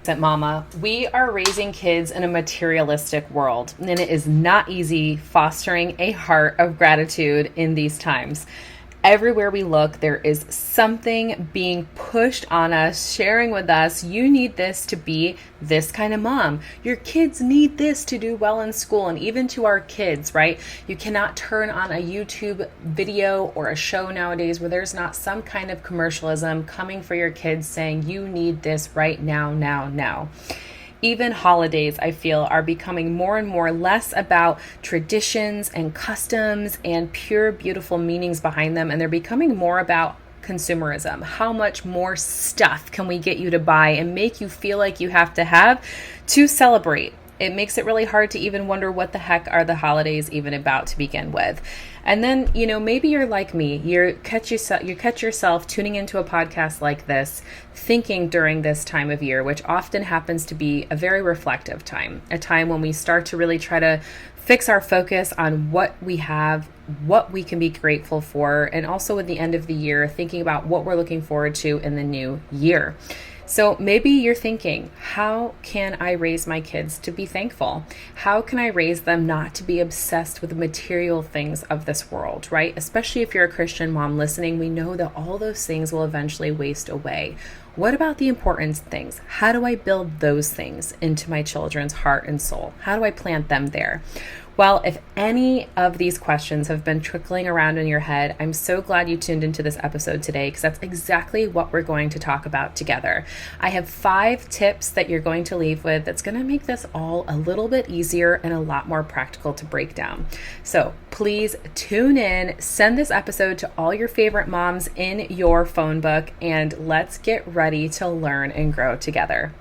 Mama, we are raising kids in a materialistic world, and it is not easy fostering a heart of gratitude in these times. Everywhere we look, there is something being pushed on us, sharing with us, you need this to be this kind of mom. Your kids need this to do well in school, and even to our kids, right? You cannot turn on a YouTube video or a show nowadays where there's not some kind of commercialism coming for your kids saying you need this right now. Even holidays, I feel, are becoming more and more less about traditions and customs and pure, beautiful meanings behind them. And they're becoming more about consumerism. How much more stuff can we get you to buy and make you feel like you have to celebrate? It makes it really hard to even wonder what the heck are the holidays even about to begin with. And then, maybe you're like me. You catch yourself tuning into a podcast like this, thinking during this time of year, which often happens to be a very reflective time, a time when we start to really try to fix our focus on what we have, what we can be grateful for, and also at the end of the year, thinking about what we're looking forward to in the new year. So maybe you're thinking, how can I raise my kids to be thankful? How can I raise them not to be obsessed with the material things of this world, right? Especially if you're a Christian mom listening, we know that all those things will eventually waste away. What about the important things? How do I build those things into my children's heart and soul? How do I plant them there? Well, if any of these questions have been trickling around in your head, I'm so glad you tuned into this episode today, because that's exactly what we're going to talk about together. I have 5 tips that you're going to leave with that's going to make this all a little bit easier and a lot more practical to break down. So please tune in, send this episode to all your favorite moms in your phone book, and let's get ready to learn and grow together.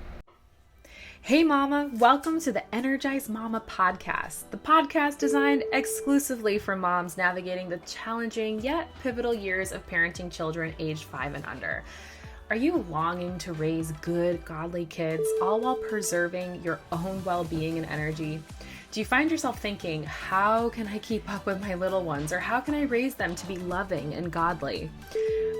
Hey Mama, welcome to the Energized Mama podcast, the podcast designed exclusively for moms navigating the challenging yet pivotal years of parenting children aged 5 and under. Are you longing to raise good, godly kids, all while preserving your own well-being and energy? Do you find yourself thinking, how can I keep up with my little ones, or how can I raise them to be loving and godly?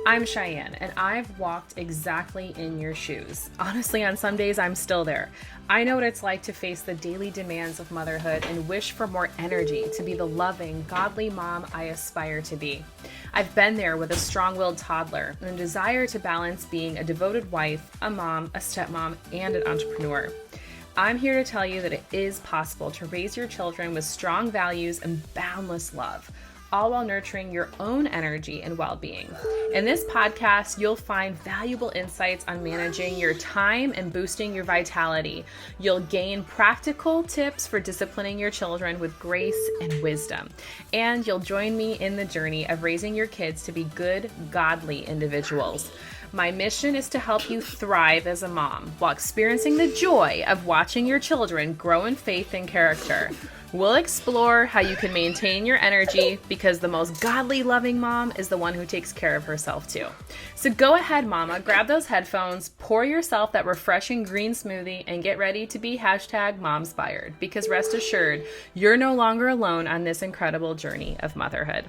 I'm Cheyanne, and I've walked exactly in your shoes. Honestly, on some days, I'm still there. I know what it's like to face the daily demands of motherhood and wish for more energy to be the loving, godly mom I aspire to be. I've been there with a strong-willed toddler and a desire to balance being a devoted wife, a mom, a stepmom, and an entrepreneur. I'm here to tell you that it is possible to raise your children with strong values and boundless love, all while nurturing your own energy and well-being. In this podcast, you'll find valuable insights on managing your time and boosting your vitality. You'll gain practical tips for disciplining your children with grace and wisdom. And you'll join me in the journey of raising your kids to be good, godly individuals. My mission is to help you thrive as a mom while experiencing the joy of watching your children grow in faith and character. We'll explore how you can maintain your energy, because the most godly, loving mom is the one who takes care of herself too. So go ahead, mama, grab those headphones, pour yourself that refreshing green smoothie, and get ready to be #momspired, because rest assured, you're no longer alone on this incredible journey of motherhood.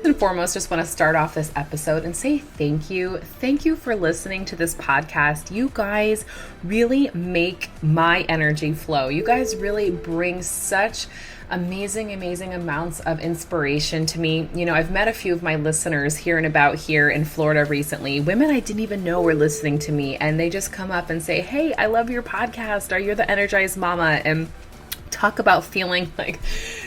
And foremost, just want to start off this episode and say thank you. Thank you for listening to this podcast. You guys really make my energy flow. You guys really bring such amazing amounts of inspiration to me. I've met a few of my listeners here in Florida recently, women I didn't even know were listening to me, and they just come up and say, hey, I love your podcast, or you're the Energized Mama, and talk about feeling like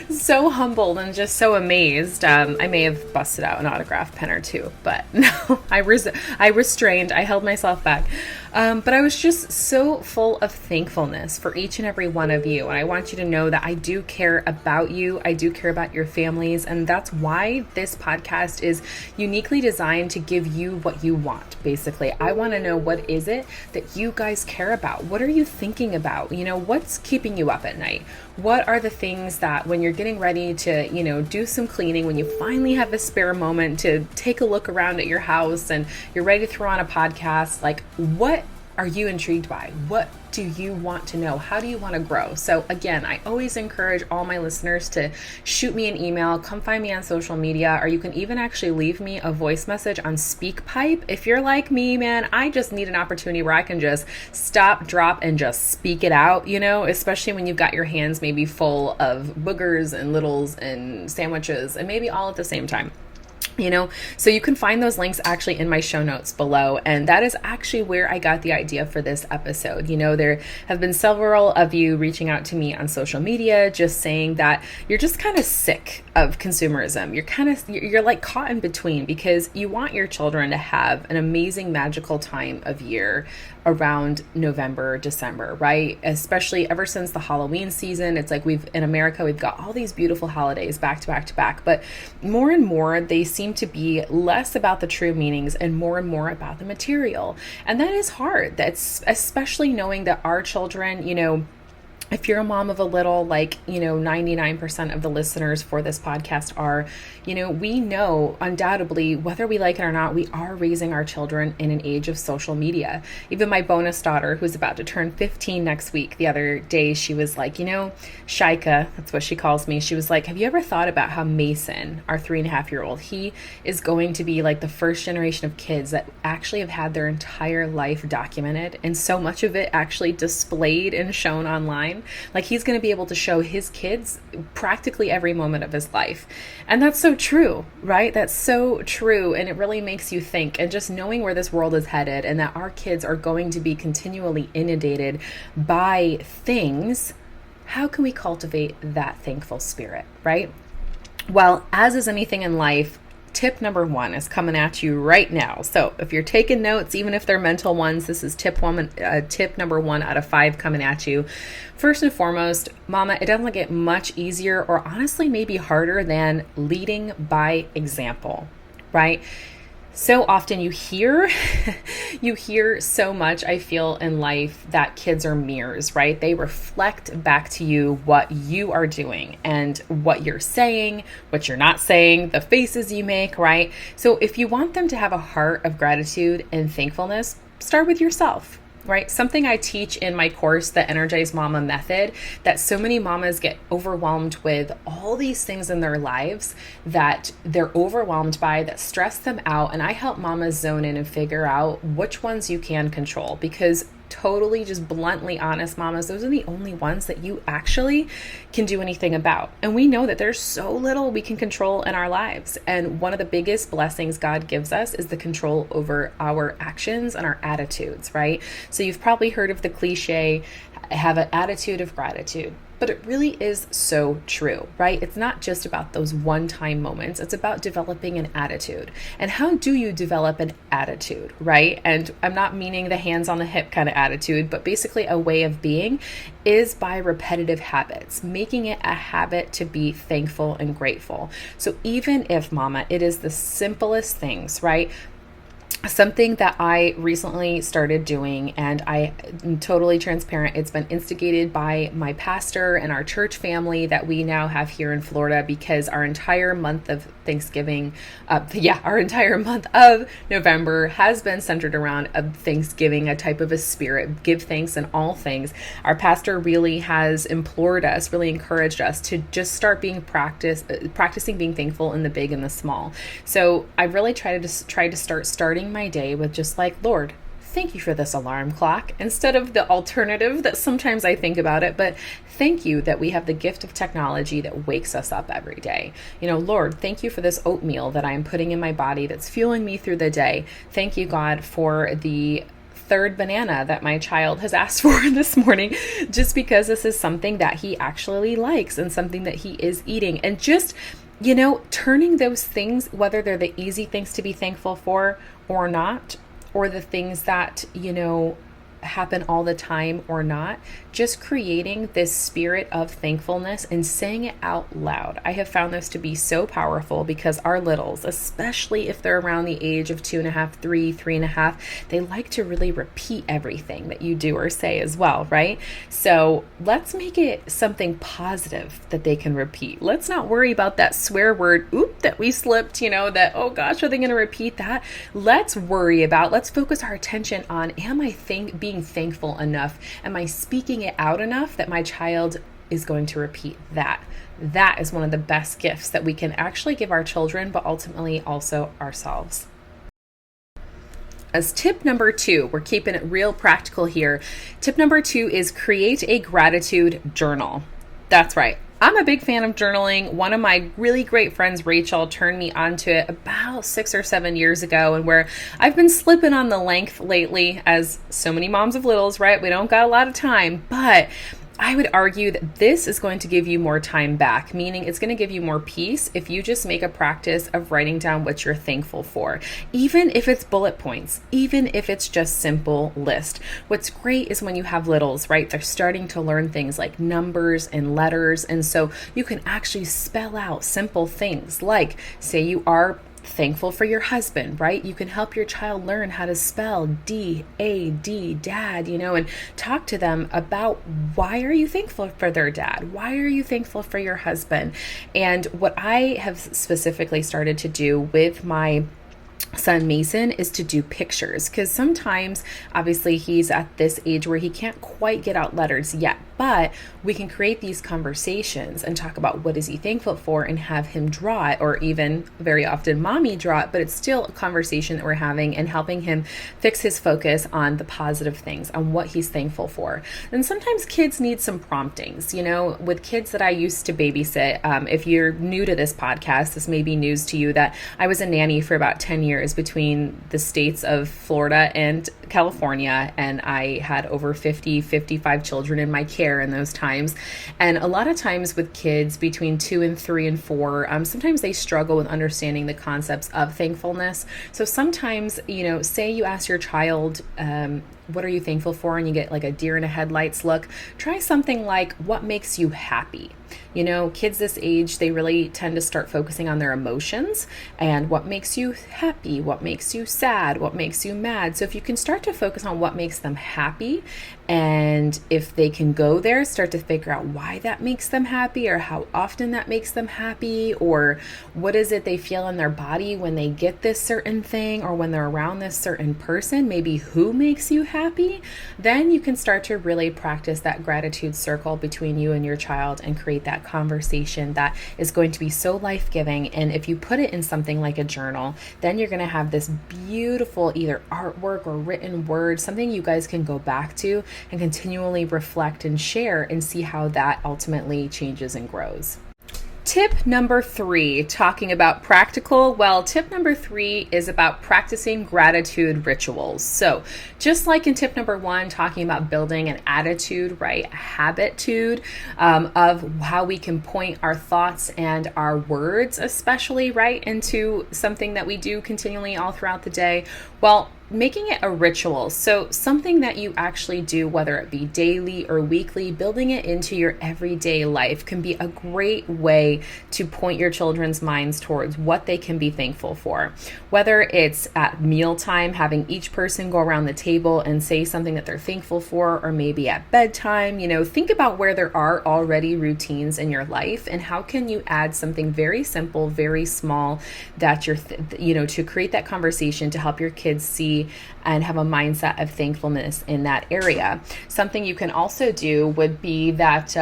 so humbled and just so amazed. I may have busted out an autograph pen or two, but no, I restrained. I held myself back. But I was just so full of thankfulness for each and every one of you. And I want you to know that I do care about you. I do care about your families. And that's why this podcast is uniquely designed to give you what you want. Basically, I want to know, what is it that you guys care about? What are you thinking about? What's keeping you up at night? What are the things that when you're getting ready to, do some cleaning, when you finally have a spare moment to take a look around at your house and you're ready to throw on a podcast, like what are you intrigued by? What do you want to know? How do you want to grow? So again, I always encourage all my listeners to shoot me an email, come find me on social media, or you can even actually leave me a voice message on SpeakPipe. If you're like me, man, I just need an opportunity where I can just stop, drop, and just speak it out, especially when you've got your hands maybe full of boogers and littles and sandwiches and maybe all at the same time. So you can find those links actually in my show notes below. And that is actually where I got the idea for this episode. There have been several of you reaching out to me on social media, just saying that you're just kind of sick of consumerism. You're like caught in between because you want your children to have an amazing, magical time of year around November, December, right? Especially ever since the Halloween season. It's like in America, we've got all these beautiful holidays back to back to back, but more and more, they seem to be less about the true meanings and more about the material. And that is hard. That's especially knowing that our children, if you're a mom of a little, 99% of the listeners for this podcast are, we know undoubtedly, whether we like it or not, we are raising our children in an age of social media. Even my bonus daughter, who's about to turn 15 next week, the other day, she was like, Shaika, that's what she calls me. She was like, have you ever thought about how Mason, our 3.5-year-old, he is going to be like the first generation of kids that actually have had their entire life documented and so much of it actually displayed and shown online? Like he's going to be able to show his kids practically every moment of his life. And that's so true, right? That's so true. And it really makes you think, and just knowing where this world is headed and that our kids are going to be continually inundated by things, how can we cultivate that thankful spirit, right? Well, as is anything in life, tip number 1 is coming at you right now. So if you're taking notes, even if they're mental ones, this is tip number 1 out of 5 coming at you. First and foremost, mama, it doesn't get much easier or honestly maybe harder than leading by example, right? So often you hear so much, I feel, in life that kids are mirrors, right? They reflect back to you what you are doing and what you're saying, what you're not saying, the faces you make, right? So if you want them to have a heart of gratitude and thankfulness, start with yourself. Right? Something I teach in my course, the Energized Mama Method, that so many mamas get overwhelmed with all these things in their lives that they're overwhelmed by, that stress them out. And I help mamas zone in and figure out which ones you can control, because totally just bluntly honest mamas, those are the only ones that you actually can do anything about. And we know that there's so little we can control in our lives. And one of the biggest blessings God gives us is the control over our actions and our attitudes, right? So you've probably heard of the cliche, have an attitude of gratitude. But it really is so true, right? It's not just about those one-time moments. It's about developing an attitude. And how do you develop an attitude, right? And I'm not meaning the hands on the hip kind of attitude, but basically a way of being is by repetitive habits, making it a habit to be thankful and grateful. So even if, mama, it is the simplest things, right? Something that I recently started doing, and I am totally transparent, it's been instigated by my pastor and our church family that we now have here in Florida, because our entire month of Thanksgiving, our entire month of November has been centered around a Thanksgiving, a type of a spirit, give thanks in all things. Our pastor really has implored us, really encouraged us to just start practicing being thankful in the big and the small. So I really tried to start starting my day with just like, Lord, thank you for this alarm clock, instead of the alternative that sometimes I think about it, but thank you that we have the gift of technology that wakes us up every day. Lord, thank you for this oatmeal that I'm putting in my body that's fueling me through the day. Thank you, God, for the 3rd banana that my child has asked for this morning, just because this is something that he actually likes and something that he is eating. And just turning those things, whether they're the easy things to be thankful for or not, or the things that, happen all the time or not, just creating this spirit of thankfulness and saying it out loud. I have found this to be so powerful, because our littles, especially if they're around the age of 2.5, 3.5, they like to really repeat everything that you do or say as well, right? So let's make it something positive that they can repeat. Let's not worry about that swear word, that we slipped, that, oh gosh, are they going to repeat that? Let's focus our attention on, am I being being thankful enough? Am I speaking it out enough that my child is going to repeat that? That is one of the best gifts that we can actually give our children, but ultimately also ourselves. As tip number 2, we're keeping it real practical here. Tip number 2 is create a gratitude journal. That's right. I'm a big fan of journaling. One of my really great friends, Rachel, turned me onto it about 6 or 7 years ago, and where I've been slipping on the length lately, as so many moms of littles, right? We don't got a lot of time, but I would argue that this is going to give you more time back, meaning it's going to give you more peace if you just make a practice of writing down what you're thankful for, even if it's bullet points, even if it's just simple list. What's great is when you have littles, right? They're starting to learn things like numbers and letters. And so you can actually spell out simple things like, say you are thankful for your husband, right? You can help your child learn how to spell D-A-D, dad, and talk to them about why are you thankful for their dad? Why are you thankful for your husband? And what I have specifically started to do with my son Mason is to do pictures, because sometimes obviously he's at this age where he can't quite get out letters yet, but we can create these conversations and talk about what is he thankful for and have him draw it, or even very often mommy draw it, but it's still a conversation that we're having and helping him fix his focus on the positive things, on what he's thankful for. And sometimes kids need some promptings, with kids that I used to babysit. If you're new to this podcast, this may be news to you that I was a nanny for about 10 years between the states of Florida and California, and I had over 55 children in my care in those times. And a lot of times with kids between 2 and 3 and 4, sometimes they struggle with understanding the concepts of thankfulness. So sometimes, say you ask your child, what are you thankful for? And you get like a deer in the headlights look. Try something like, what makes you happy? Kids this age, they really tend to start focusing on their emotions and what makes you happy, what makes you sad, what makes you mad. So if you can start to focus on what makes them happy, and if they can go there, start to figure out why that makes them happy, or how often that makes them happy, or what is it they feel in their body when they get this certain thing, or when they're around this certain person, maybe who makes you happy, then you can start to really practice that gratitude circle between you and your child and create that conversation that is going to be so life-giving. And if you put it in something like a journal, then you're going to have this beautiful either artwork or written word, something you guys can go back to and continually reflect and share and see how that ultimately changes and grows. Tip number 3, talking about practical. Well, tip number 3 is about practicing gratitude rituals. So just like in tip number 1, talking about building an attitude, right? A habitude of how we can point our thoughts and our words, especially, right, into something that we do continually all throughout the day. Well, making it a ritual. So something that you actually do, whether it be daily or weekly, building it into your everyday life can be a great way to point your children's minds towards what they can be thankful for. Whether it's at mealtime, having each person go around the table and say something that they're thankful for, or maybe at bedtime, think about where there are already routines in your life and how can you add something very simple, very small that you're, to create that conversation to help your kids see and have a mindset of thankfulness in that area. Something you can also do would be that,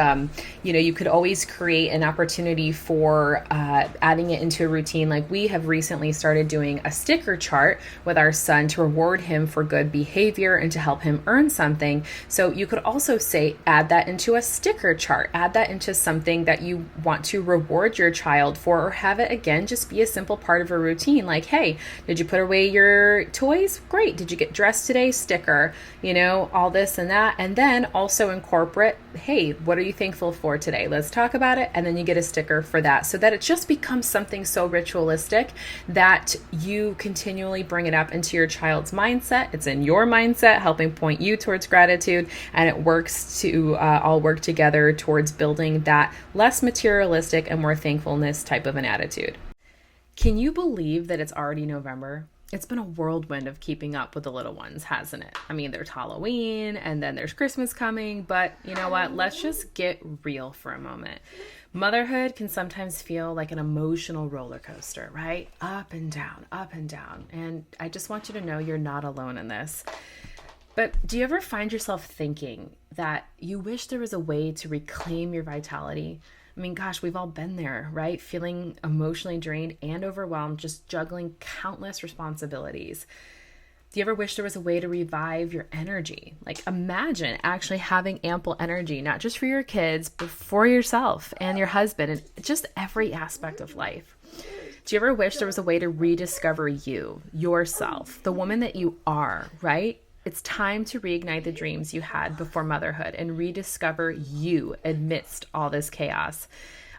you could always create an opportunity for adding it into a routine. Like we have recently started doing a sticker chart with our son to reward him for good behavior and to help him earn something. So you could also say, add that into a sticker chart, add that into something that you want to reward your child for, or have it again, just be a simple part of a routine. Like, hey, did you put away your toys? Great. Did you get dressed today? Sticker, all this and that. And then also incorporate, hey, what are you thankful for today? Let's talk about it. And then you get a sticker for that, so that it just becomes something so ritualistic that you continually bring it up into your child's mindset. It's in your mindset, helping point you towards gratitude, and it works to all work together towards building that less materialistic and more thankfulness type of an attitude. Can you believe that it's already November? It's been a whirlwind of keeping up with the little ones, hasn't it? I mean, there's Halloween and then there's Christmas coming, but you know what? Let's just get real for a moment. Motherhood can sometimes feel like an emotional roller coaster, right? Up and down, up and down. And I just want you to know you're not alone in this. But do you ever find yourself thinking that you wish there was a way to reclaim your vitality? I mean, gosh, we've all been there, right? Feeling emotionally drained and overwhelmed, just juggling countless responsibilities. Do you ever wish there was a way to revive your energy? Like, imagine actually having ample energy, not just for your kids, but for yourself and your husband and just every aspect of life. Do you ever wish there was a way to rediscover you, yourself, the woman that you are, right? It's time to reignite the dreams you had before motherhood and rediscover you amidst all this chaos.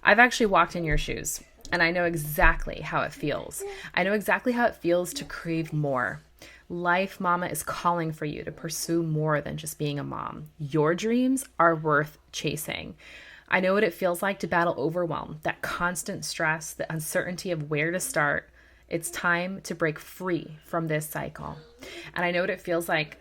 I've actually walked in your shoes, and I know exactly how it feels. I know exactly how it feels to crave more. Life Mama is calling for you to pursue more than just being a mom. Your dreams are worth chasing. I know what it feels like to battle overwhelm, that constant stress, the uncertainty of where to start. It's time to break free from this cycle. And I know what it feels like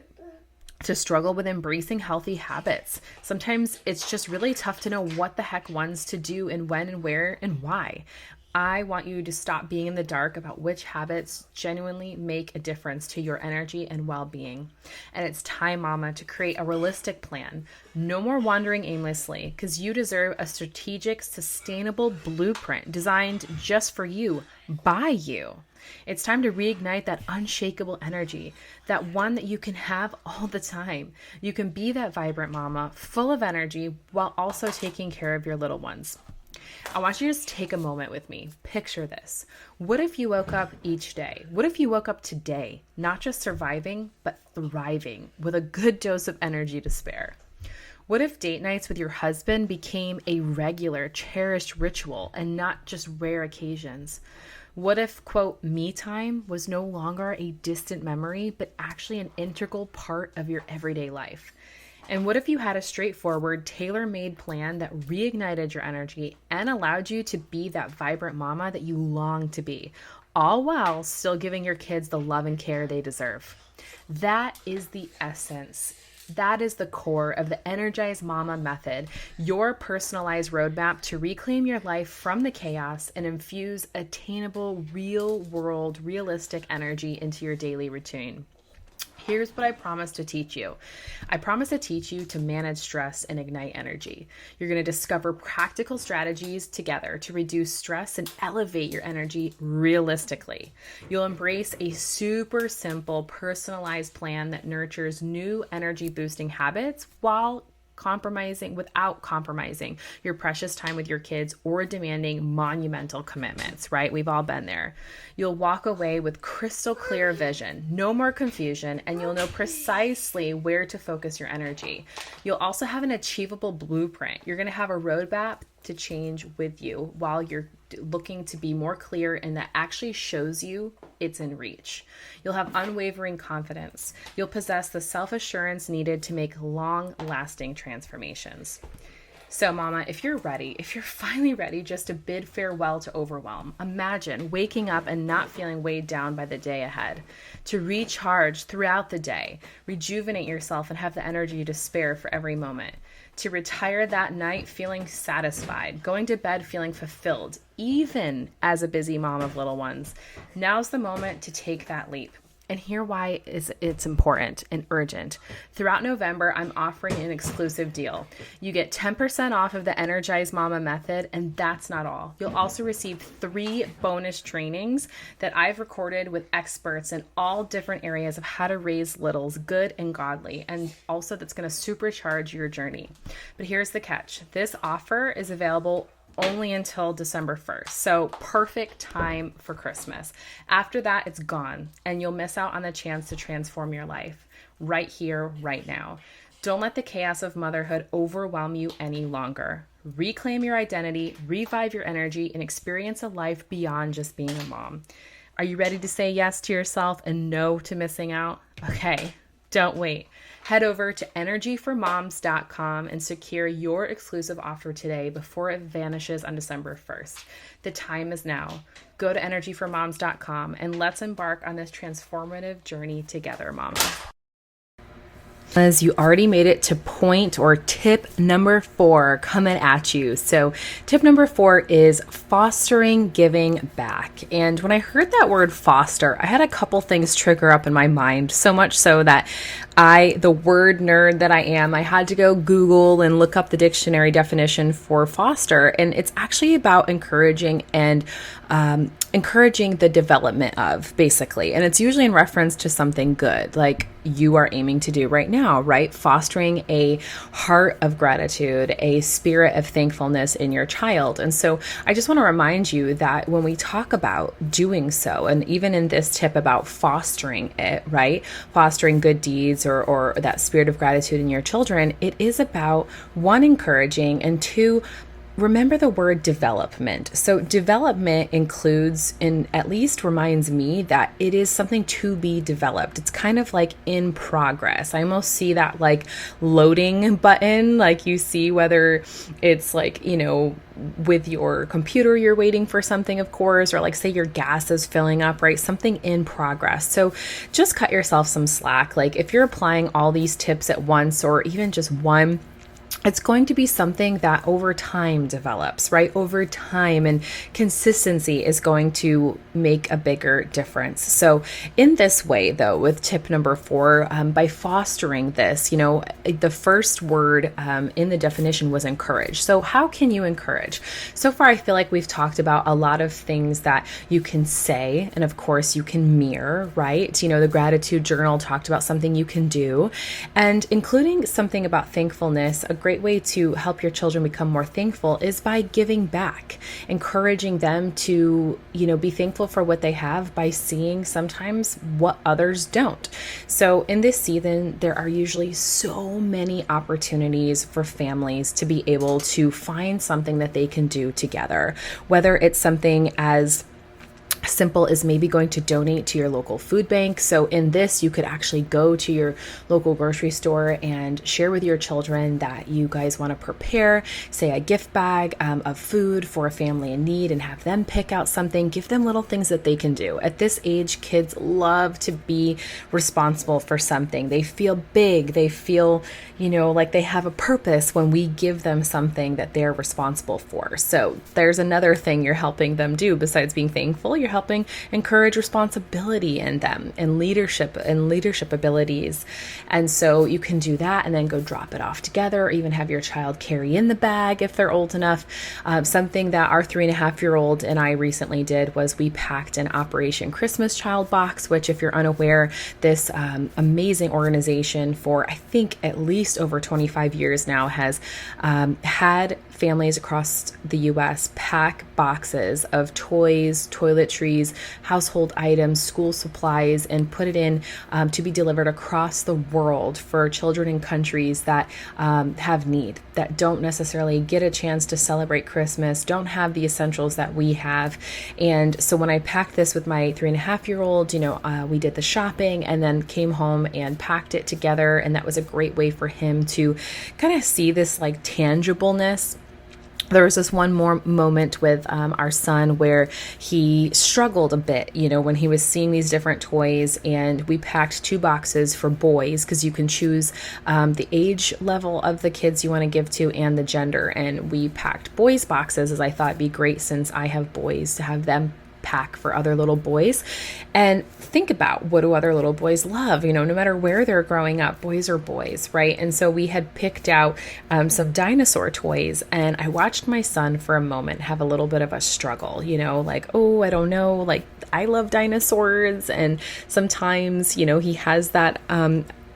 to struggle with embracing healthy habits. Sometimes it's just really tough to know what the heck one's to do and when and where and why. I want you to stop being in the dark about which habits genuinely make a difference to your energy and well-being. And it's time, Mama, to create a realistic plan. No more wandering aimlessly, because you deserve a strategic, sustainable blueprint designed just for you, by you. It's time to reignite that unshakable energy, that one that you can have all the time. You can be that vibrant mama, full of energy, while also taking care of your little ones. I want you to just take a moment with me. Picture this. What if you woke up each day? What if you woke up today, not just surviving, but thriving with a good dose of energy to spare? What if date nights with your husband became a regular, cherished ritual and not just rare occasions? What if, quote, me time was no longer a distant memory, but actually an integral part of your everyday life? And what if you had a straightforward, tailor-made plan that reignited your energy and allowed you to be that vibrant mama that you long to be, all while still giving your kids the love and care they deserve? That is the essence. That is the core of the Energized Mama method, your personalized roadmap to reclaim your life from the chaos and infuse attainable, real-world, realistic energy into your daily routine. Here's what I promise to teach you. I promise to teach you to manage stress and ignite energy. You're going to discover practical strategies together to reduce stress and elevate your energy realistically. You'll embrace a super simple, personalized plan that nurtures new energy boosting habits without compromising your precious time with your kids or demanding monumental commitments, right? We've all been there. You'll walk away with crystal clear vision, no more confusion, and you'll know precisely where to focus your energy. You'll also have an achievable blueprint. You're going to have a roadmap to change with you while you're looking to be more clear, and that actually shows you it's in reach. You'll have unwavering confidence. You'll possess the self-assurance needed to make long-lasting transformations. So, Mama, if you're finally ready just to bid farewell to overwhelm, imagine waking up and not feeling weighed down by the day ahead, to recharge throughout the day, rejuvenate yourself and have the energy to spare for every moment, to retire that night feeling satisfied, going to bed feeling fulfilled, even as a busy mom of little ones. Now's the moment to take that leap. And here why it's important and urgent. Throughout November, I'm offering an exclusive deal. You get 10% off of the Energized Mama method, and that's not all. You'll also receive 3 bonus trainings that I've recorded with experts in all different areas of how to raise littles good and godly, and also that's going to supercharge your journey. But here's the catch. This offer is available only until December 1st. So perfect time for Christmas. After that, it's gone, and you'll miss out on the chance to transform your life right here, right now. Don't let the chaos of motherhood overwhelm you any longer. Reclaim your identity, revive your energy, and experience a life beyond just being a mom. Are you ready to say yes to yourself and no to missing out? Okay, don't wait. Head over to energyformoms.com and secure your exclusive offer today before it vanishes on December 1st. The time is now. Go to energyformoms.com and let's embark on this transformative journey together, Mama. As you already made it to point or tip number 4 coming at you. So tip number 4 is fostering giving back. And when I heard that word foster, I had a couple things trigger up in my mind, so much so that the word nerd that I am, I had to go Google and look up the dictionary definition for foster. And it's actually about encouraging the development of, basically. And it's usually in reference to something good, like you are aiming to do right now, right? Fostering a heart of gratitude, a spirit of thankfulness in your child. And so I just want to remind you that when we talk about doing so, and even in this tip about fostering it, right? Fostering good deeds or that spirit of gratitude in your children, it is about, 1, encouraging, and 2, remember the word development. So development includes, and at least reminds me, that it is something to be developed. It's kind of like in progress. I almost see that like loading button, like you see, whether it's like, with your computer, you're waiting for something, of course, or like say your gas is filling up, right? Something in progress. So just cut yourself some slack. Like if you're applying all these tips at once, or even just one, it's going to be something that over time develops, right? Over time, and consistency is going to make a bigger difference. So in this way, though, with tip number 4, by fostering this, the first word in the definition was encourage. So how can you encourage? So far, I feel like we've talked about a lot of things that you can say, and of course you can mirror, right? The gratitude journal talked about something you can do, and including something about thankfulness. A great way to help your children become more thankful is by giving back, encouraging them to, be thankful for what they have by seeing sometimes what others don't. So in this season, there are usually so many opportunities for families to be able to find something that they can do together, whether it's something as simple as maybe going to donate to your local food bank. So in this, you could actually go to your local grocery store and share with your children that you guys want to prepare, say, a gift bag of food for a family in need, and have them pick out something. Give them little things that they can do. At this age, kids love to be responsible for something. They feel big. They feel, like they have a purpose when we give them something that they're responsible for. So there's another thing you're helping them do besides being thankful. You're helping encourage responsibility in them and leadership abilities. And so you can do that and then go drop it off together, or even have your child carry in the bag if they're old enough. Something that our 3.5-year-old and I recently did was we packed an Operation Christmas Child box, which, if you're unaware, this amazing organization for, I think, at least over 25 years now has had families across the U.S. pack boxes of toys, toiletries, household items, school supplies, and put it in to be delivered across the world for children in countries that have need, that don't necessarily get a chance to celebrate Christmas, don't have the essentials that we have. And so when I packed this with my 3.5-year-old, we did the shopping and then came home and packed it together. And that was a great way for him to kind of see this like tangibleness. There was this one more moment with our son where he struggled a bit, when he was seeing these different toys, and we packed 2 boxes for boys, because you can choose the age level of the kids you want to give to and the gender. And we packed boys boxes, as I thought it'd be great, since I have boys, to have them pack for other little boys. And think about, what do other little boys love? No matter where they're growing up, boys are boys, right? And so we had picked out some dinosaur toys, and I watched my son for a moment have a little bit of a struggle, like, oh, I don't know, like, I love dinosaurs. And sometimes, he has that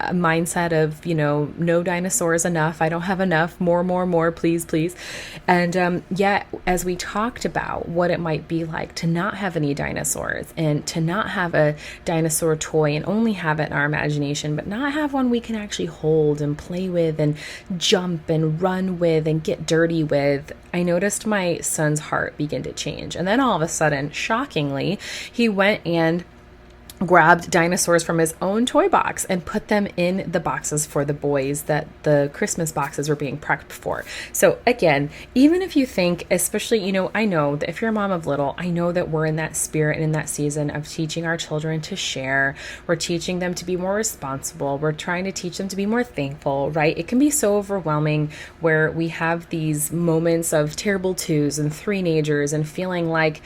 a mindset of, no dinosaurs enough. I don't have enough. More, please. And yet, as we talked about what it might be like to not have any dinosaurs, and to not have a dinosaur toy and only have it in our imagination, but not have one we can actually hold and play with and jump and run with and get dirty with, I noticed my son's heart begin to change. And then all of a sudden, shockingly, he went and grabbed dinosaurs from his own toy box and put them in the boxes for the boys that the Christmas boxes were being prepped for. So again, even if you think, especially, I know that if you're a mom of little, I know that we're in that spirit and in that season of teaching our children to share. We're teaching them to be more responsible. We're trying to teach them to be more thankful, right? It can be so overwhelming where we have these moments of terrible twos and three-nagers and feeling like,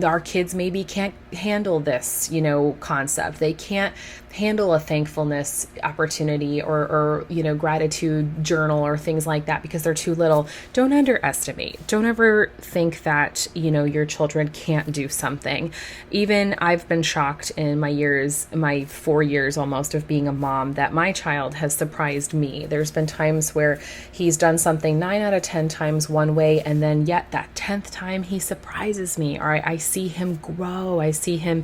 our kids maybe can't handle this, concept. They can't handle a thankfulness opportunity or gratitude journal or things like that because they're too little. Don't underestimate. Don't ever think that, your children can't do something. Even I've been shocked in my 4 years almost of being a mom, that my child has surprised me. There's been times where he's done something 9 out of 10 times one way, and then yet that 10th time he surprises me, or I see him grow. I see him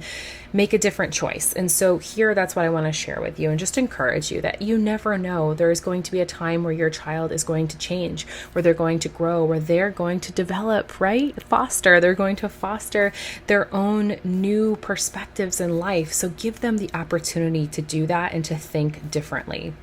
make a different choice. And so here, that's what I want to share with you and just encourage you that you never know. There is going to be a time where your child is going to change, where they're going to grow, where they're going to develop, right? They're going to foster their own new perspectives in life. So give them the opportunity to do that and to think differently.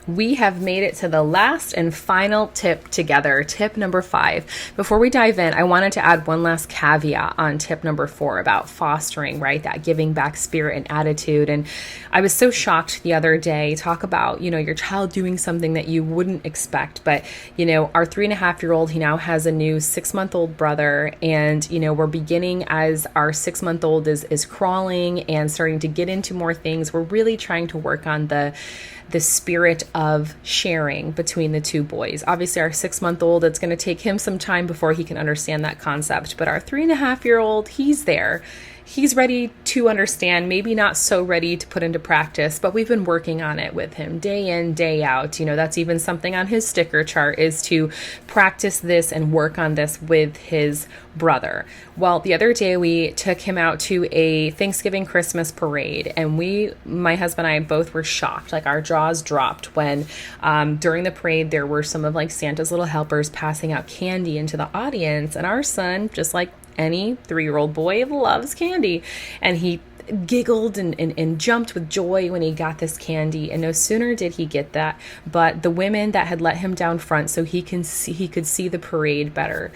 We have made it to the last and final tip together, tip number 5. Before we dive in, I wanted to add one last caveat on tip number 4 about fostering, right? That giving back spirit and attitude. And I was so shocked the other day, talk about, your child doing something that you wouldn't expect. But, our 3.5-year-old, he now has a new 6-month-old brother. And, we're beginning as our 6-month-old is crawling and starting to get into more things. We're really trying to work on the spirit of sharing between the two boys. Obviously, our 6-month-old, it's going to take him some time before he can understand that concept. But our 3.5-year-old, he's there. He's ready to understand, maybe not so ready to put into practice, but we've been working on it with him day in, day out. That's even something on his sticker chart, is to practice this and work on this with his brother. Well, the other day we took him out to a Thanksgiving Christmas parade, and my husband and I both were shocked. Like, our jaws dropped when during the parade there were some of Santa's little helpers passing out candy into the audience, and our son, just like any 3-year-old boy, loves candy, and he giggled and jumped with joy when he got this candy. And no sooner did he get that, but the women that had let him down front so he could see the parade better,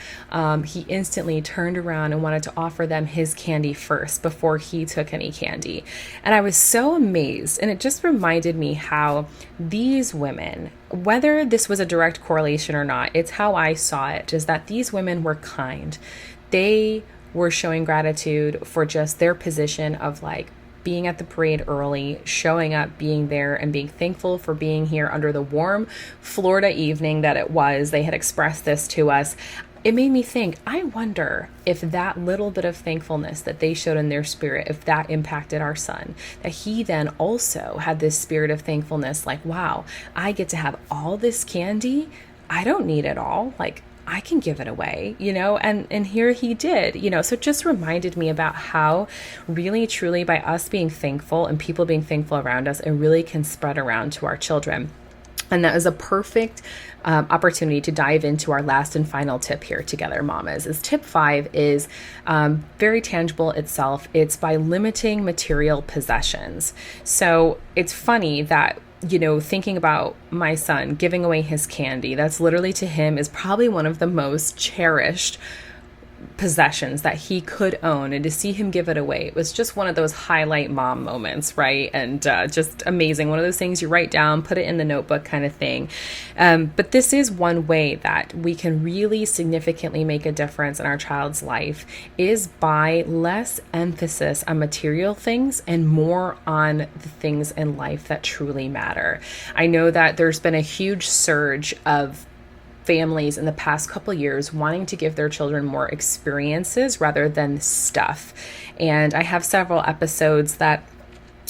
he instantly turned around and wanted to offer them his candy first before he took any candy. And I was so amazed, and it just reminded me how these women, whether this was a direct correlation or not, it's how I saw it, is that these women were kind. They were showing gratitude for just their position of being at the parade early, showing up, being there, and being thankful for being here under the warm Florida evening that it was. They had expressed this to us. It made me think, I wonder if that little bit of thankfulness that they showed in their spirit, if that impacted our son, that he then also had this spirit of thankfulness, wow, I get to have all this candy. I don't need it all. I can give it away, and here he did, so it just reminded me about how really, truly, by us being thankful and people being thankful around us, it really can spread around to our children. And that is a perfect opportunity to dive into our last and final tip here together, mamas. Tip 5 is very tangible itself. It's by limiting material possessions. So it's funny that thinking about my son giving away his candy, that's literally, to him, is probably one of the most cherished possessions that he could own, and to see him give it away, it was just one of those highlight mom moments, right? And just amazing. One of those things you write down, put it in the notebook kind of thing. But this is one way that we can really significantly make a difference in our child's life, is by less emphasis on material things and more on the things in life that truly matter. I know that there's been a huge surge of families in the past couple years wanting to give their children more experiences rather than stuff. And I have several episodes that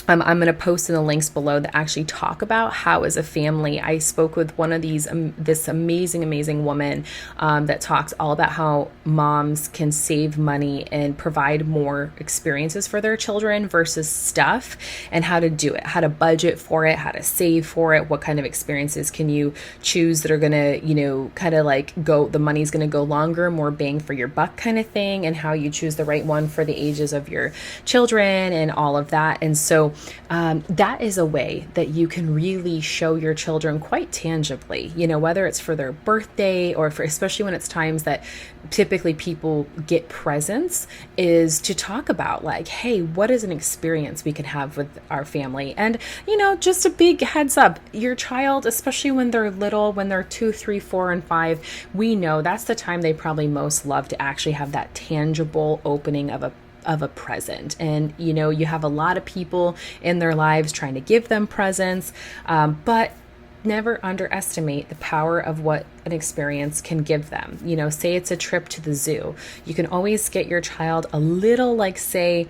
I'm going to post in the links below that actually talk about how, as a family, I spoke with one of these, this amazing woman that talks all about how moms can save money and provide more experiences for their children versus stuff, and how to do it, how to budget for it, how to save for it, what kind of experiences can you choose that are going to, kind of like the money's going to go longer, more bang for your buck kind of thing, and how you choose the right one for the ages of your children and all of that. And so that is a way that you can really show your children quite tangibly, whether it's for their birthday or especially when it's times that typically people get presents, is to talk about like, hey, what is an experience we can have with our family? And, just a big heads up, your child, especially when they're little, when they're 2, 3, 4, and 5, we know that's the time they probably most love to actually have that tangible opening of a present. And you have a lot of people in their lives trying to give them presents, but never underestimate the power of what an experience can give them. Say it's a trip to the zoo. You can always get your child a little, like, say,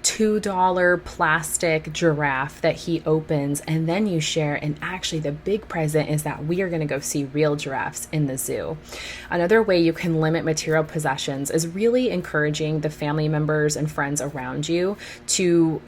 $2 plastic giraffe that he opens, and then you share. And actually the big present is that we are going to go see real giraffes in the zoo. Another way you can limit material possessions is really encouraging the family members and friends around you to,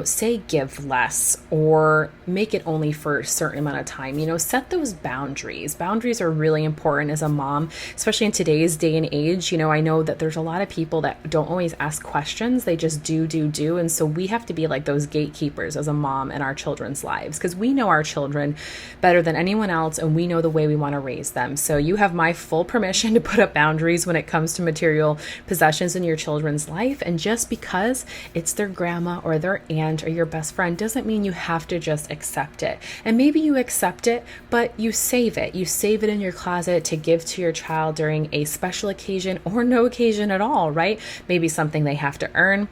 say give less, or make it only for a certain amount of time. Set those boundaries. Boundaries are really important as a mom, especially in today's day and age. I know that there's a lot of people that don't always ask questions. They just do. And so we have to be like those gatekeepers as a mom in our children's lives, because we know our children better than anyone else, and we know the way we want to raise them. So you have my full permission to put up boundaries when it comes to material possessions in your children's life. And just because it's their grandma or their aunt or your best friend doesn't mean you have to just accept it. And maybe you accept it, but you save it. You save it in your closet to give to your child during a special occasion or no occasion at all, right? Maybe something they have to earn.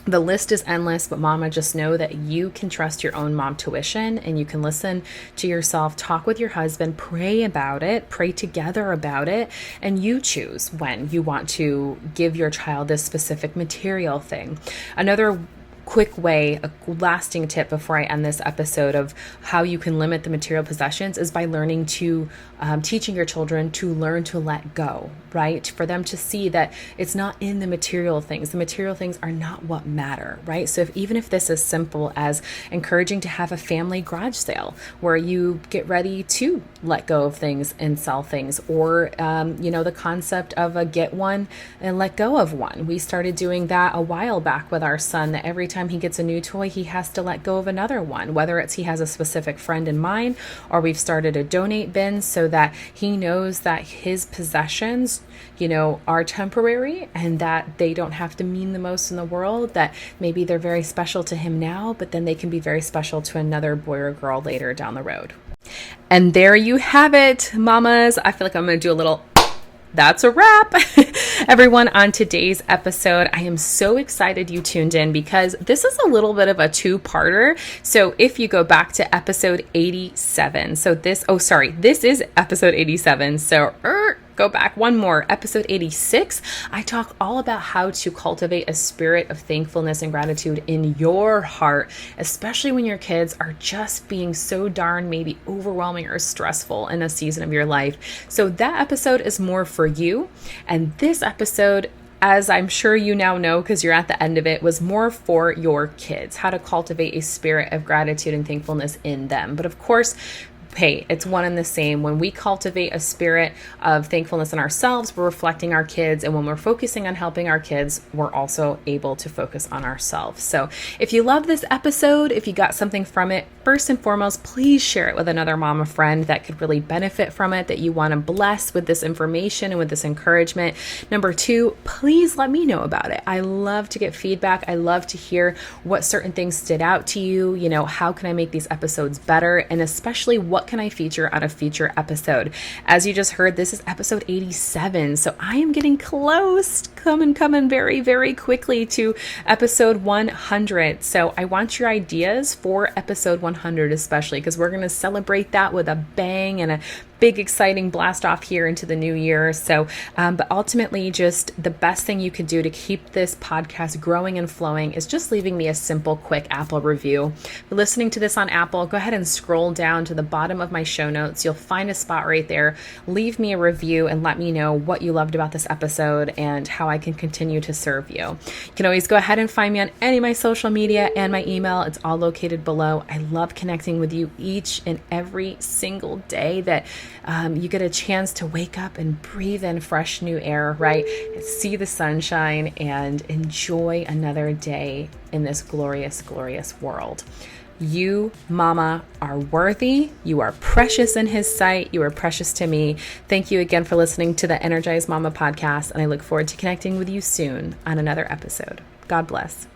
The list is endless, but mama, just know that you can trust your own mom tuition, and you can listen to yourself, talk with your husband, pray about it, pray together about it, and you choose when you want to give your child this specific material thing. Another quick way, a lasting tip before I end this episode of how you can limit the material possessions, is by learning to teaching your children to learn to let go, right? For them to see that it's not in the material things. The material things are not what matter, right? So even if this is simple as encouraging to have a family garage sale where you get ready to let go of things and sell things, or, the concept of a get one and let go of one. We started doing that a while back with our son, that every time he gets a new toy, he has to let go of another one, whether it's he has a specific friend in mind, or we've started a donate bin so that he knows that his possessions, are temporary, and that they don't have to mean the most in the world, that maybe they're very special to him now, but then they can be very special to another boy or girl later down the road. And there you have it, mamas. I feel like I'm going to do a little that's a wrap. Everyone, on today's episode, I am so excited you tuned in, because this is a little bit of a two-parter. So if you go back to episode 87, this is episode 87. So go back one more, episode 86. I talk all about how to cultivate a spirit of thankfulness and gratitude in your heart, especially when your kids are just being so darn maybe overwhelming or stressful in a season of your life. So that episode is more for you. And this episode, as I'm sure you now know because you're at the end of it, was more for your kids, how to cultivate a spirit of gratitude and thankfulness in them. But of course, hey, it's one and the same. When we cultivate a spirit of thankfulness in ourselves, we're reflecting our kids. And when we're focusing on helping our kids, we're also able to focus on ourselves. So if you love this episode, if you got something from it, first and foremost, please share it with another mama friend that could really benefit from it, that you want to bless with this information and with this encouragement. Number 2, please let me know about it. I love to get feedback. I love to hear what certain things stood out to you. How can I make these episodes better? And especially, what can I feature on a future episode? As you just heard, this is episode 87. So I am getting close, coming very, very quickly to episode 100. So I want your ideas for episode 100, especially because we're going to celebrate that with a bang and a big, exciting blast off here into the new year. So, but ultimately, just the best thing you could do to keep this podcast growing and flowing is just leaving me a simple, quick Apple review. If you're listening to this on Apple, go ahead and scroll down to the bottom of my show notes. You'll find a spot right there. Leave me a review and let me know what you loved about this episode and how I can continue to serve you. You can always go ahead and find me on any of my social media and my email. It's all located below. I love connecting with you each and every single day that you get a chance to wake up and breathe in fresh new air, right? See the sunshine and enjoy another day in this glorious, glorious world. You, Mama, are worthy. You are precious in His sight. You are precious to me. Thank you again for listening to the Energized Mama podcast, and I look forward to connecting with you soon on another episode. God bless.